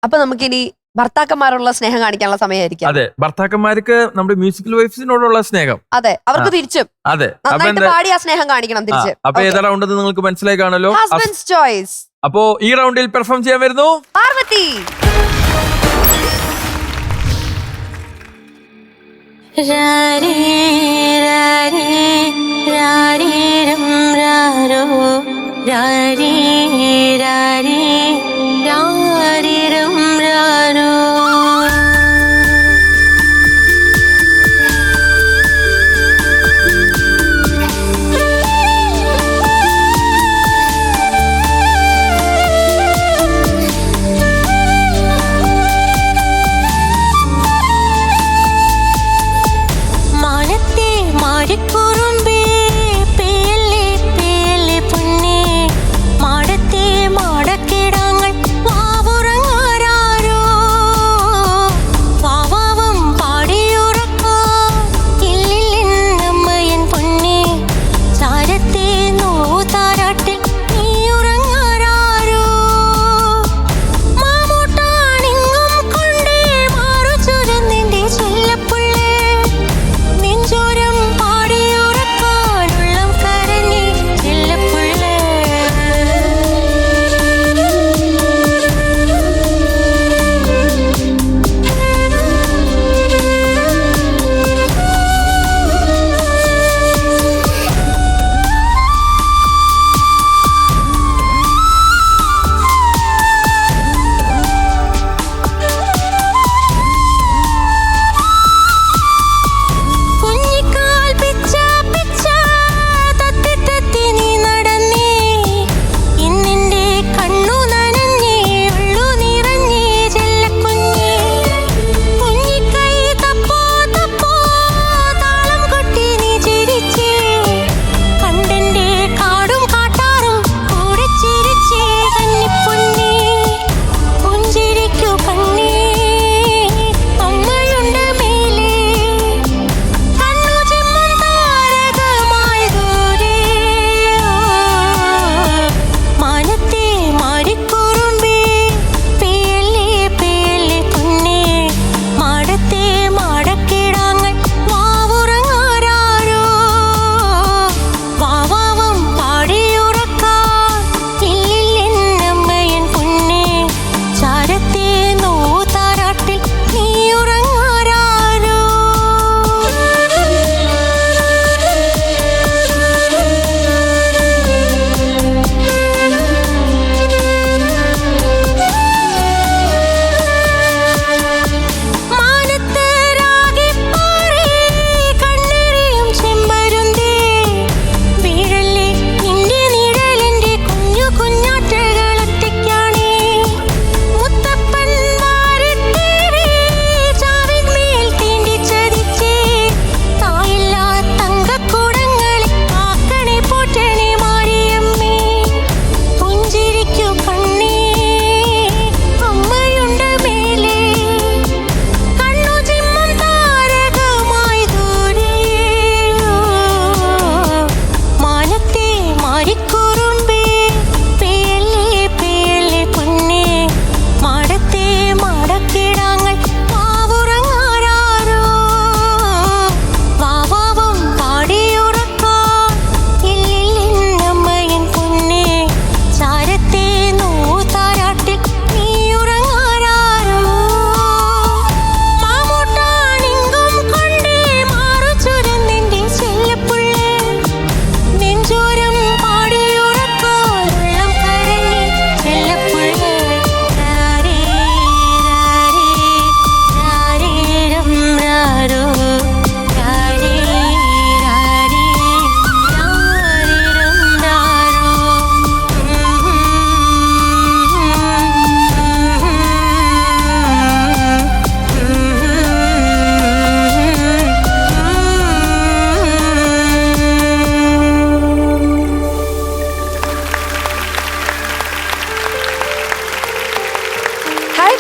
അപ്പൊ നമുക്കിനി ഭർത്താക്കന്മാരുള്ള സ്നേഹം കാണിക്കാനുള്ള സമയമായിരിക്കും. അതെ, ഭർത്താക്കന്മാർക്ക് നമ്മുടെ മ്യൂസിക്കൽ വൈഫ്സിനോടുള്ള സ്നേഹം. അതെ, അവർക്ക് തിരിച്ചും അതെ നന്നായിട്ട് പാടി ആ സ്നേഹം കാണിക്കണം തിരിച്ച്. അപ്പൊ ഏതാ റൗണ്ട് നിങ്ങൾക്ക് മനസ്സിലായി കാണല്ലോ. Husbands choice. അപ്പോ ഈ റൗണ്ടിൽ പെർഫോം ചെയ്യാൻ വരുന്നു പാർവതി. രാരേ രാരേ രാരേരം രാരോ രാരേ രാരേ രാരേരം രാരോ.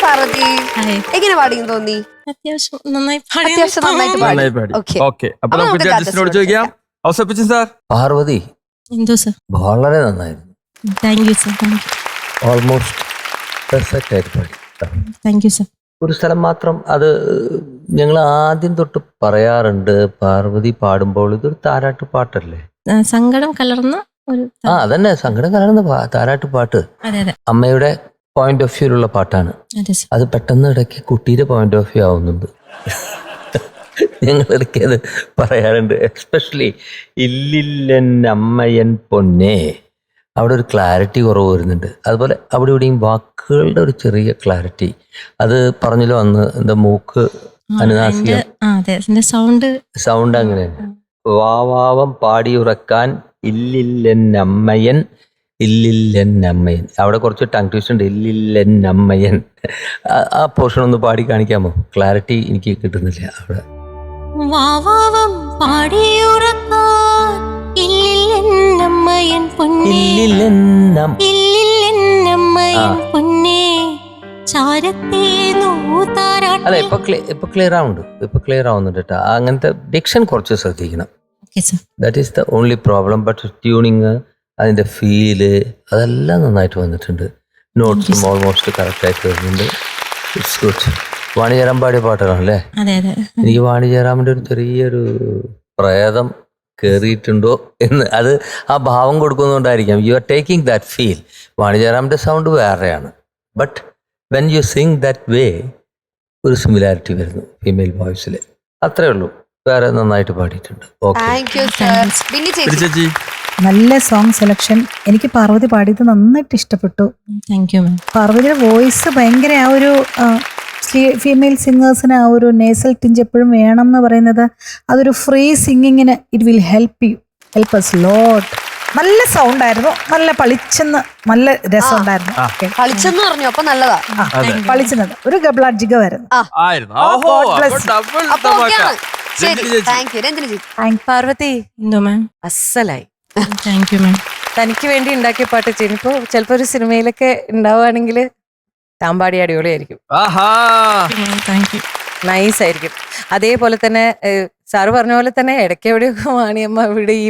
പാർവതി എങ്ങനെ പാടിയെന്ന് തോന്നി? അത്യാവശ്യം നന്നായിട്ട് പാടി. ഓക്കെ, അപ്പൊ നമുക്ക് ജഡ്ജസിനോട് ചോദിക്കാം. ഔസേപ്പച്ചൻ സാർ. പാർവതി എന്തോ സർ വളരെ നന്നായിരുന്നു. Thank you sir. Almost perfect ആയിട്ട് പാടി. Thank you sir. ഒരു സ്ഥലം മാത്രം അത് ഞങ്ങൾ ആദ്യം തൊട്ട് പറയാറുണ്ട്, പാർവതി പാടുമ്പോൾ ഇതൊരു താരാട്ട് പാട്ടല്ലേ? സങ്കടം കലർന്ന ഒരു അതന്നെ, സങ്കടം കലർന്ന താരാട്ട് പാട്ട്. അതെ അതെ അമ്മയുടെ പോയിന്റ് ഓഫ് വ്യൂലുള്ള പാട്ടാണ്. അതെ സർ. അത് പെട്ടെന്ന് ഇടയ്ക്ക് കുട്ടിയുടെ പോയിന്റ് ഓഫ് വ്യൂ ആവുന്നുണ്ട്. ഞങ്ങൾ ഇടയ്ക്ക് അത് പറയാറുണ്ട്. എസ്പെഷ്യലി ഇല്ലില്ലൻ അമ്മയൻ പൊന്നേ, അവിടെ ഒരു ക്ലാരിറ്റി കുറവ് വരുന്നുണ്ട്. അതുപോലെ അവിടെ ഇവിടെയും വാക്കുകളുടെ ഒരു ചെറിയ ക്ലാരിറ്റി. അത് പറഞ്ഞല്ലോ അന്ന്, എന്താ മൂക്ക് അനുനാസികം സൗണ്ട് അങ്ങനെയാണ്. വാവാവം പാടിയുറക്കാൻ ഇല്ലില്ലൻ അമ്മയൻ. അവിടെ കുറച്ച് ടങ് ട്വിസ്റ്റ് ഉണ്ട്. ഇല്ലില്ലൻ അമ്മയൻ. ആ പോർഷൻ ഒന്ന് പാടി കാണിക്കാമോ? ക്ലാരിറ്റി എനിക്ക് കിട്ടുന്നില്ല അവിടെ. വാവാവം പാടിയുറക്കാൻ ഇല്ലില്ലന്നമ്മയൻ പൊന്നേ, ഇല്ലില്ലന്നമ്മയൻ പൊന്നേ, ചാരത്തേ നൂതാരാട്ടേ. അല്ല, ഇപ്പൊ ക്ലിയർ ആവുന്നുണ്ട് കേട്ടോ. അങ്ങനത്തെ ഡിക്ഷൻ കുറച്ച് ശ്രദ്ധിക്കണം. That is the only problem. But tuning, അതിന്റെ ഫീല്, അതെല്ലാം നന്നായിട്ട് വന്നിട്ടുണ്ട്. നോട്ട്സും ഓൾമോസ്റ്റ് കറക്റ്റ് ആയിട്ട് വരുന്നുണ്ട്. It's good. വാണിജ്യറാം പാടിയ പാട്ടാണല്ലേ? എനിക്ക് വാണിജ്യറാമിന്റെ ഒരു ചെറിയൊരു പ്രേതം കയറിയിട്ടുണ്ടോ എന്ന്, അത് ആ ഭാവം കൊടുക്കുന്നതുകൊണ്ടായിരിക്കാം. You are taking that feel. വാണിജ്യറാമിന്റെ സൗണ്ട് വേറെയാണ്. But when you sing that way, ഒരു സിമിലാരിറ്റി വരുന്നു ഫീമെയിൽ വോയിസിൽ. അത്രേ ഉള്ളൂ. വേറെ നന്നായിട്ട് പാടിയിട്ടുണ്ട്. ചേച്ചി നല്ല സോങ് സെലക്ഷൻ. എനിക്ക് പാർവതി പാടിയത് നന്നായിട്ട് ഇഷ്ടപ്പെട്ടു. Thank you ma'am. പാർവതിയുടെ വോയിസ് ഭയങ്കര ആ ഒരു ഫീമെയിൽ സിംഗേഴ്സിന് ആ ഒരു നേസൽ ടിഞ്ച് എപ്പോഴും വേണം എന്ന് പറയുന്നത്, അതൊരു ഫ്രീ സിംഗിങ്ങിന് it will help us lot. നല്ല സൗണ്ട് ആയിരുന്നു, നല്ല പളിച്ചെന്ന്, നല്ല രസം ഉണ്ടായിരുന്നു. കളിച്ചെന്ന് പറഞ്ഞു, അപ്പൊ നല്ലതാ. പളിച്ചെന്നത് ഒരു ഗബ്ലാജിക വരുന്നു. പാർവതി എന്തോ മാം? അസലായി. Thank you ma'am. തനിക്ക് വേണ്ടി ഉണ്ടാക്കിയ പാട്ട് ചെയ്യുമ്പോ ചിലപ്പോ ഒരു സിനിമയിലൊക്കെ ഉണ്ടാവുകയാണെങ്കിൽ താമ്പാടി അടിപൊളിയായിരിക്കും. നൈസ് ആയിരിക്കും. അതേപോലെ തന്നെ സാറ് പറഞ്ഞ പോലെ തന്നെ ഇടയ്ക്ക് എവിടെയൊക്കെ വാണിയമ്മ ഇവിടെ ഈ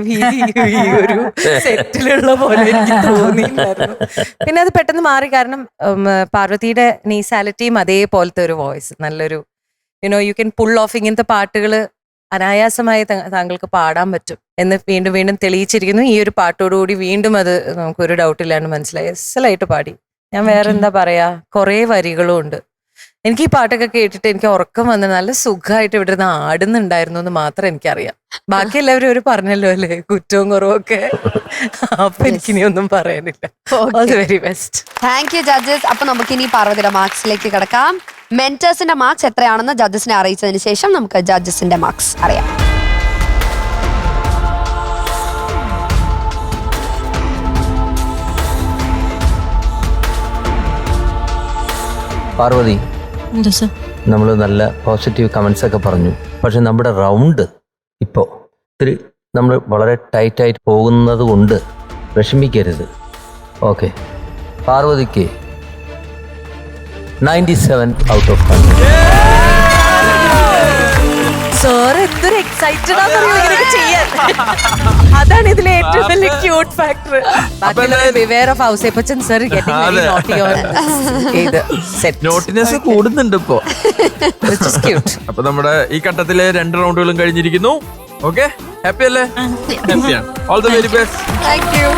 ഒരു സെറ്റിലുള്ള പോലെ എനിക്ക് തോന്നിയിട്ടുണ്ടായിരുന്നു. പിന്നെ അത് പെട്ടെന്ന് മാറി. കാരണം പാർവതിയുടെ നീസാലിറ്റിയും അതേപോലത്തെ ഒരു വോയിസ്, നല്ലൊരു യു ക്യാൻ പുൾ ഓഫ്. ഇങ്ങനത്തെ പാട്ടുകൾ അനായാസമായി താങ്കൾക്ക് പാടാൻ പറ്റും എന്ന് വീണ്ടും വീണ്ടും തെളിയിച്ചിരിക്കുന്നു. ഈ ഒരു പാട്ടോടുകൂടി വീണ്ടും അത് നമുക്കൊരു ഡൗട്ടില്ലാണ്ട് മനസ്സിലായി. അസലായിട്ട് പാടി. ഞാൻ വേറെ എന്താ പറയാ, കുറേ വരികളും ഉണ്ട്. എനിക്ക് ഈ പാട്ടൊക്കെ കേട്ടിട്ട് എനിക്ക് ഉറക്കം വന്ന് നല്ല സുഖമായിട്ട് ഇവിടെ നിന്ന് ആടുന്നുണ്ടായിരുന്നു എന്ന് മാത്രം എനിക്കറിയാം. ബാക്കി എല്ലാവരും ഒരു പറഞ്ഞല്ലോ അല്ലേ, കുറ്റവും കുറവൊക്കെ. അപ്പൊ എനിക്കിനി ഒന്നും പറയാനില്ല. All the very best. Thank you judges. അപ്പൊ നമുക്കിനി പാർവതിയുടെ മാർക്സിലേക്ക് കിടക്കാം. മെന്റേഴ്സിന്റെ മാർക്സ് എത്രയാണെന്ന് ജഡ്ജസിനെ അറിയിച്ചതിന് ശേഷം നമുക്ക് ജഡ്ജസിന്റെ മാർക്സ് അറിയാം. പാർവതി, നമ്മൾ നല്ല പോസിറ്റീവ് കമന്റ്സ് ഒക്കെ പറഞ്ഞു. പക്ഷെ നമ്മുടെ റൗണ്ട് ഇപ്പോൾ ഇത്തിരി നമ്മൾ വളരെ ടൈറ്റായിട്ട് പോകുന്നത് കൊണ്ട് വിഷമിക്കരുത്. ഓക്കെ, പാർവതിക്ക് 97 ഔട്ട് ഓഫ് 100. സാർ എന്തൊരു എക്സൈറ്റഡ് ആണെന്നറിയോ ചെയ്യാൻ. അതാണ് ഇതിലെ ഏറ്റവും വലിയ cute factor. Beware of Ouseppachan sir getting very naughty on ഇത് സെറ്റ്. നോട്ടിനെസ് കൂടുന്നുണ്ട് ഇപ്പോ. അപ്പൊ നമ്മുടെ ഈ ഘട്ടത്തിലെ 2 റൗണ്ടുകളും കഴിഞ്ഞിരിക്കുന്നു. ഓക്കെ, ഹാപ്പി അല്ലേ? ഹാപ്പിയാണ്. All the very best. Thank you.